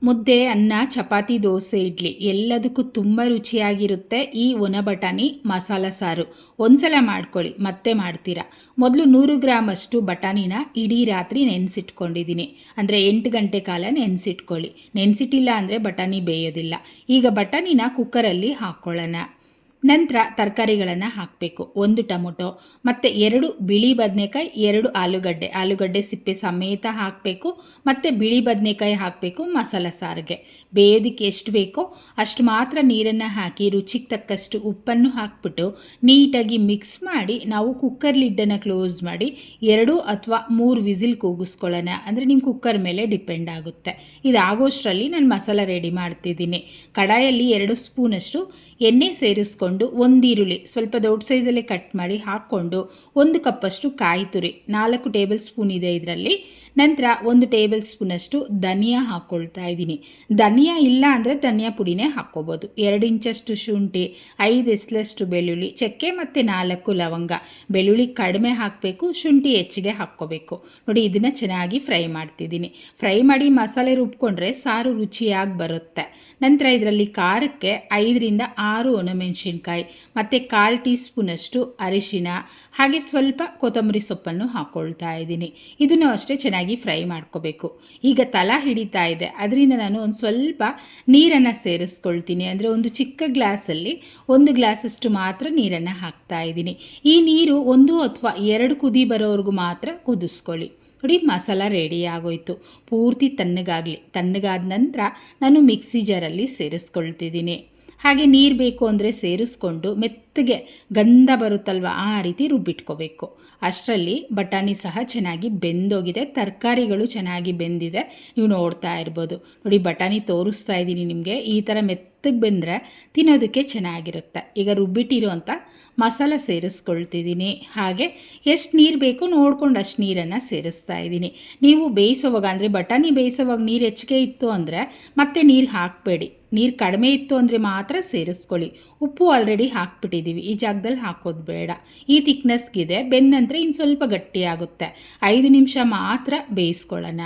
ಮುದ್ದೆ, ಅನ್ನ, ಚಪಾತಿ, ದೋಸೆ, ಇಡ್ಲಿ ಎಲ್ಲದಕ್ಕೂ ತುಂಬ ರುಚಿಯಾಗಿರುತ್ತೆ ಈ ಒಣ ಬಟಾಣಿ ಮಸಾಲ ಸಾರು. ಒಂದ್ಸಲ ಮಾಡ್ಕೊಳ್ಳಿ, ಮತ್ತೆ ಮಾಡ್ತೀರಾ. ಮೊದಲು 100 ಗ್ರಾಮ್ ಅಷ್ಟು ಬಟಾಣಿನ ಇಡೀ ರಾತ್ರಿ ನೆನೆಸಿಟ್ಕೊಂಡಿದ್ದೀನಿ. ಅಂದರೆ 8 ಗಂಟೆ ಕಾಲ ನೆನೆಸಿಟ್ಕೊಳ್ಳಿ. ನೆನೆಸಿಟ್ಟಿಲ್ಲ ಅಂದರೆ ಬಟಾಣಿ ಬೇಯೋದಿಲ್ಲ. ಈಗ ಬಟಾಣಿನ ಕುಕ್ಕರಲ್ಲಿ ಹಾಕ್ಕೊಳ್ಳೋಣ. ನಂತರ ತರಕಾರಿಗಳನ್ನು ಹಾಕಬೇಕು. 1 ಟೊಮೊಟೊ ಮತ್ತು 2 ಬಿಳಿ ಬದನೆಕಾಯಿ, 2 ಆಲೂಗಡ್ಡೆ ಸಿಪ್ಪೆ ಸಮೇತ ಹಾಕಬೇಕು. ಮತ್ತು ಬಿಳಿ ಬದನೆಕಾಯಿ ಹಾಕಬೇಕು ಮಸಾಲ ಸಾರಿಗೆ. ಬೇಯೋದಕ್ಕೆ ಎಷ್ಟು ಬೇಕೋ ಅಷ್ಟು ಮಾತ್ರ ನೀರನ್ನು ಹಾಕಿ ರುಚಿಗೆ ತಕ್ಕಷ್ಟು ಉಪ್ಪನ್ನು ಹಾಕ್ಬಿಟ್ಟು ನೀಟಾಗಿ ಮಿಕ್ಸ್ ಮಾಡಿ ನಾವು ಕುಕ್ಕರ್ ಲಿಡ್ಡನ್ನು ಕ್ಲೋಸ್ ಮಾಡಿ 2 ಅಥವಾ 3 ವಿಸಿಲ್ ಕೂಗಿಸ್ಕೊಳ್ಳೋಣ. ಅಂದರೆ ನಿಮ್ಮ ಕುಕ್ಕರ್ ಮೇಲೆ ಡಿಪೆಂಡ್ ಆಗುತ್ತೆ. ಇದಾಗೋಷ್ಟರಲ್ಲಿ ನಾನು ಮಸಾಲ ರೆಡಿ ಮಾಡ್ತಿದ್ದೀನಿ. ಕಡಾಯಲ್ಲಿ 2 ಸ್ಪೂನಷ್ಟು ಎಣ್ಣೆ ಸೇರಿಸ್ಕೊಂಡು 1 ಈರುಳ್ಳಿ ಸ್ವಲ್ಪ ದೊಡ್ಡ ಸೈಜಲ್ಲೇ ಕಟ್ ಮಾಡಿ ಹಾಕ್ಕೊಂಡು 1 ಕಪ್ಪಷ್ಟು ಕಾಯಿ ತುರಿ, 4 ಟೇಬಲ್ ಸ್ಪೂನ್ ಇದೆ ಇದರಲ್ಲಿ. ನಂತರ 1 ಟೇಬಲ್ ಸ್ಪೂನಷ್ಟು ಧನಿಯಾ ಹಾಕ್ಕೊಳ್ತಾ ಇದ್ದೀನಿ. ಧನಿಯಾ ಇಲ್ಲ ಅಂದರೆ ಧನಿಯಾ ಪುಡಿನೇ ಹಾಕ್ಕೋಬೋದು. 2 ಇಂಚಷ್ಟು ಶುಂಠಿ, 5 ಎಸ್ಲಷ್ಟು ಬೆಳ್ಳುಳ್ಳಿ, ಚಕ್ಕೆ ಮತ್ತು 4 ಲವಂಗ. ಬೆಳ್ಳುಳ್ಳಿ ಕಡಿಮೆ ಹಾಕಬೇಕು, ಶುಂಠಿ ಹೆಚ್ಚಿಗೆ ಹಾಕ್ಕೋಬೇಕು. ನೋಡಿ, ಇದನ್ನು ಚೆನ್ನಾಗಿ ಫ್ರೈ ಮಾಡ್ತಿದ್ದೀನಿ. ಫ್ರೈ ಮಾಡಿ ಮಸಾಲೆ ರುಬ್ಕೊಂಡ್ರೆ ಸಾರು ರುಚಿಯಾಗಿ ಬರುತ್ತೆ. ನಂತರ ಇದರಲ್ಲಿ ಖಾರಕ್ಕೆ 5ರಿಂದ 6 ಒಣಮೆಣಸಿನ್ಕಾಯಿ ಮತ್ತು 1/4 ಟೀ ಸ್ಪೂನಷ್ಟು ಅರಿಶಿನ, ಹಾಗೆ ಸ್ವಲ್ಪ ಕೊತ್ತಂಬರಿ ಸೊಪ್ಪನ್ನು ಹಾಕ್ಕೊಳ್ತಾ ಇದ್ದೀನಿ. ಇದನ್ನು ಅಷ್ಟೇ ಚೆನ್ನಾಗಿ ಫ್ರೈ ಮಾಡ್ಕೋಬೇಕು. ಈಗ ತಲ ಹಿಡಿತಾ ಇದೆ, ಅದರಿಂದ ನಾನು ಒಂದು ಸ್ವಲ್ಪ ನೀರನ್ನು ಸೇರಿಸ್ಕೊಳ್ತೀನಿ. ಅಂದರೆ ಒಂದು ಚಿಕ್ಕ ಗ್ಲಾಸಲ್ಲಿ 1 ಗ್ಲಾಸಷ್ಟು ಮಾತ್ರ ನೀರನ್ನು ಹಾಕ್ತಾ ಇದ್ದೀನಿ. ಈ ನೀರು 1 ಅಥವಾ 2 ಕುದಿ ಬರೋವರೆಗೂ ಮಾತ್ರ ಕುದಿಸ್ಕೊಳ್ಳಿ. ನೋಡಿ, ಮಸಾಲ ರೆಡಿ ಆಗೋಯ್ತು. ಪೂರ್ತಿ ತಣ್ಣಗಾದ ನಂತರ ನಾನು ಮಿಕ್ಸಿ ಜಾರಲ್ಲಿ ಸೇರಿಸ್ಕೊಳ್ತಿದ್ದೀನಿ. ಹಾಗೆ ನೀರು ಬೇಕು ಅಂದರೆ ಸೇರಿಸ್ಕೊಂಡು ಮೆತ್ತಗೆ ಗಂಧ ಬರುತ್ತಲ್ವ ಆ ರೀತಿ ರುಬ್ಬಿಟ್ಕೋಬೇಕು. ಅಷ್ಟರಲ್ಲಿ ಬಟಾಣಿ ಸಹ ಚೆನ್ನಾಗಿ ಬೆಂದೋಗಿದೆ, ತರಕಾರಿಗಳು ಚೆನ್ನಾಗಿ ಬೆಂದಿದೆ. ನೀವು ನೋಡ್ತಾ ಇರ್ಬೋದು. ನೋಡಿ, ಬಟಾಣಿ ತೋರಿಸ್ತಾ ಇದ್ದೀನಿ ನಿಮಗೆ. ಈ ಥರ ಮೆತ್ತಗೆ ಬೆಂದರೆ ತಿನ್ನೋದಕ್ಕೆ ಚೆನ್ನಾಗಿರುತ್ತೆ. ಈಗ ರುಬ್ಬಿಟ್ಟಿರೋಂಥ ಮಸಾಲ ಸೇರಿಸ್ಕೊಳ್ತಿದ್ದೀನಿ. ಹಾಗೆ ಎಷ್ಟು ನೀರು ಬೇಕೋ ನೋಡ್ಕೊಂಡು ಅಷ್ಟು ನೀರನ್ನು ಸೇರಿಸ್ತಾ ಇದ್ದೀನಿ. ನೀವು ಬೇಯಿಸೋವಾಗ ಅಂದರೆ ಬಟಾಣಿ ಬೇಯಿಸೋವಾಗ ನೀರು ಹೆಚ್ಚಿಗೆ ಇತ್ತು ಅಂದರೆ ಮತ್ತೆ ನೀರು ಹಾಕಬೇಡಿ. ನೀರು ಕಡಿಮೆ ಇತ್ತು ಅಂದರೆ ಮಾತ್ರ ಸೇರಿಸ್ಕೊಳ್ಳಿ. ಉಪ್ಪು ಆಲ್ರೆಡಿ ಹಾಕ್ಬಿಟ್ಟಿದ್ದೀವಿ, ಈ ಜಾಗದಲ್ಲಿ ಹಾಕೋದು ಬೇಡ. ಈ ಥಿಕ್ನೆಸ್ಗಿದೆ. ಬೆಂದ ನಂತರ ಇನ್ನು ಸ್ವಲ್ಪ ಗಟ್ಟಿಯಾಗುತ್ತೆ. 5 ನಿಮಿಷ ಮಾತ್ರ ಬೇಯಿಸ್ಕೊಳ್ಳೋಣ.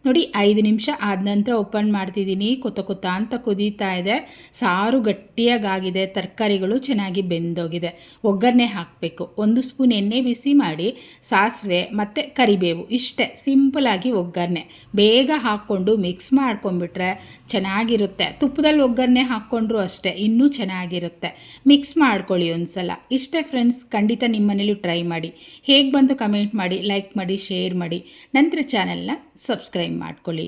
ನೋಡಿ, 5 ನಿಮಿಷ ಆದ ನಂತರ ಓಪನ್ ಮಾಡ್ತಿದ್ದೀನಿ. ಕೊತ ಅಂತ ಕುದೀತಾ ಇದೆ. ಸಾರು ಗಟ್ಟಿಯಾಗಿದೆ, ತರಕಾರಿಗಳು ಚೆನ್ನಾಗಿ ಬೆಂದೋಗಿದೆ. ಒಗ್ಗರಣೆ ಹಾಕಬೇಕು. 1 ಸ್ಪೂನ್ ಎಣ್ಣೆ ಬಿಸಿ ಮಾಡಿ ಸಾಸಿವೆ ಮತ್ತು ಕರಿಬೇವು, ಇಷ್ಟೇ ಸಿಂಪಲಾಗಿ ಒಗ್ಗರಣೆ. ಬೇಗ ಹಾಕ್ಕೊಂಡು ಮಿಕ್ಸ್ ಮಾಡ್ಕೊಂಡ್ಬಿಟ್ರೆ ಚೆನ್ನಾಗಿರುತ್ತೆ. ತುಪ್ಪದಲ್ಲಿ ಒಗ್ಗರಣೆ ಹಾಕ್ಕೊಂಡ್ರು ಅಷ್ಟೇ, ಇನ್ನೂ ಚೆನ್ನಾಗಿರುತ್ತೆ. ಮಿಕ್ಸ್ ಮಾಡ್ಕೊಳ್ಳಿ ಒಂದು ಸಲ. ಇಷ್ಟೇ ಫ್ರೆಂಡ್ಸ್, ಖಂಡಿತ ನಿಮ್ಮ ಮನೇಲಿ ಟ್ರೈ ಮಾಡಿ. ಹೇಗೆ ಬಂತು ಕಮೆಂಟ್ ಮಾಡಿ, ಲೈಕ್ ಮಾಡಿ, ಶೇರ್ ಮಾಡಿ. ನಂತರ ಚಾನೆಲ್ನ ಸಬ್ಸ್ಕ್ರೈಬ್ ಮಾಡ್ಕೊಳ್ಳಿ.